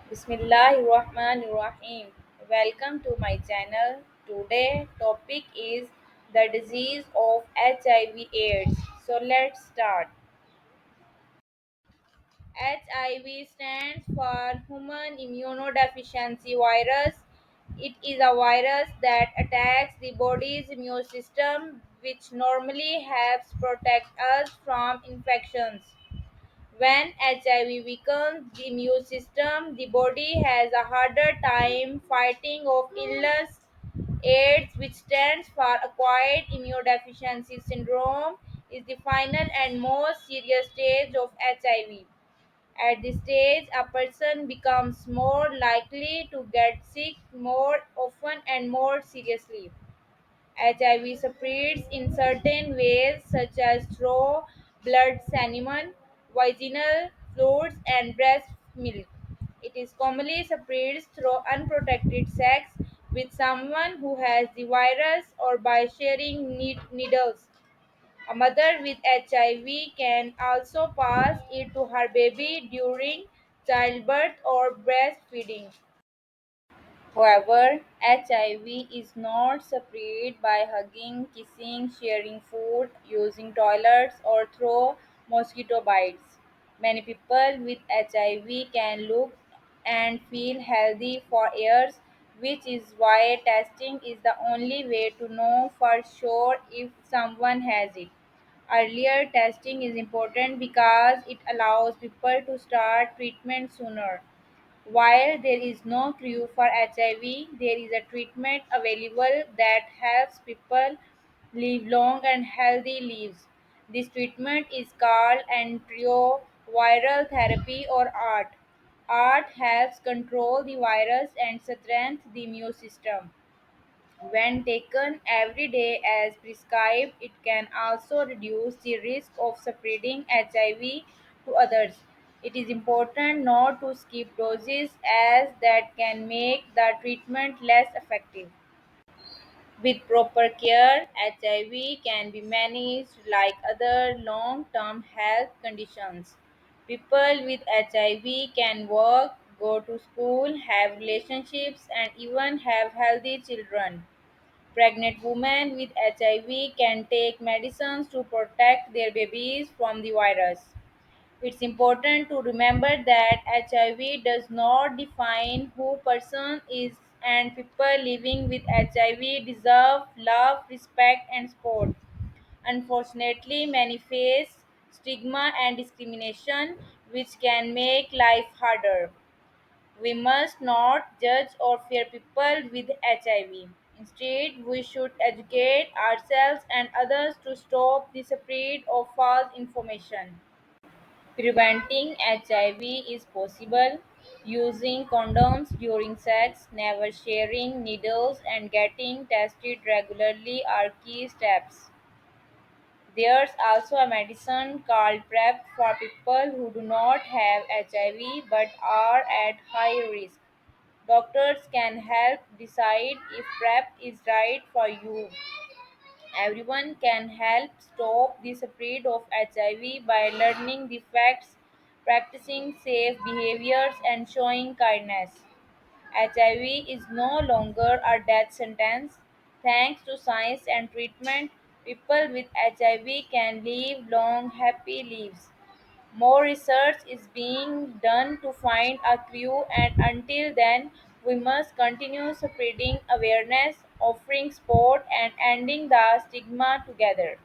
Bismillahirrahmanirrahim. Welcome to my channel. Today topic is the disease of HIV/AIDS. So let's start. HIV stands for Human Immunodeficiency Virus. It is a virus that attacks the body's immune system, which normally helps protect us from infections. When HIV weakens the immune system, the body has a harder time fighting off illness. AIDS, which stands for Acquired Immunodeficiency Syndrome, is the final and most serious stage of HIV. At this stage, a person becomes more likely to get sick more often and more seriously. HIV spreads in certain ways, such as through blood, semen, vaginal fluids, and breast milk. It is commonly spread through unprotected sex with someone who has the virus or by sharing needles. A mother with HIV can also pass it to her baby during childbirth or breastfeeding. However, HIV is not spread by hugging, kissing, sharing food, using toilets, or through mosquito bites. Many people with HIV can look and feel healthy for years, which is why testing is the only way to know for sure if someone has it. Earlier testing is important because it allows people to start treatment sooner. While there is no cure for HIV, there is a treatment available that helps people live long and healthy lives. This treatment is called antiviral therapy or ART. ART helps control the virus and strengthen the immune system. When taken every day as prescribed, it can also reduce the risk of spreading HIV to others. It is important not to skip doses as that can make the treatment less effective. With proper care, HIV can be managed like other long term health conditions. People with HIV can work, go to school, have relationships, and even have healthy children. Pregnant women with HIV can take medicines to protect their babies from the virus. It's important to remember that HIV does not define who person is and people living with HIV deserve love, respect and support. Unfortunately, many face stigma and discrimination which can make life harder. We must not judge or fear people with HIV. Instead, we should educate ourselves and others to stop the spread of false information. Preventing HIV is possible using condoms during sex, never sharing needles, and getting tested regularly are key steps. There's also a medicine called PrEP for people who do not have HIV but are at high risk. Doctors can help decide if PrEP is right for you. Everyone can help stop the spread of HIV by learning the facts, practicing safe behaviors, and showing kindness. HIV is no longer a death sentence. Thanks to science and treatment, people with HIV can live long, happy lives. More research is being done to find a cure, and until then, we must continue spreading awareness, offering support, and ending the stigma together.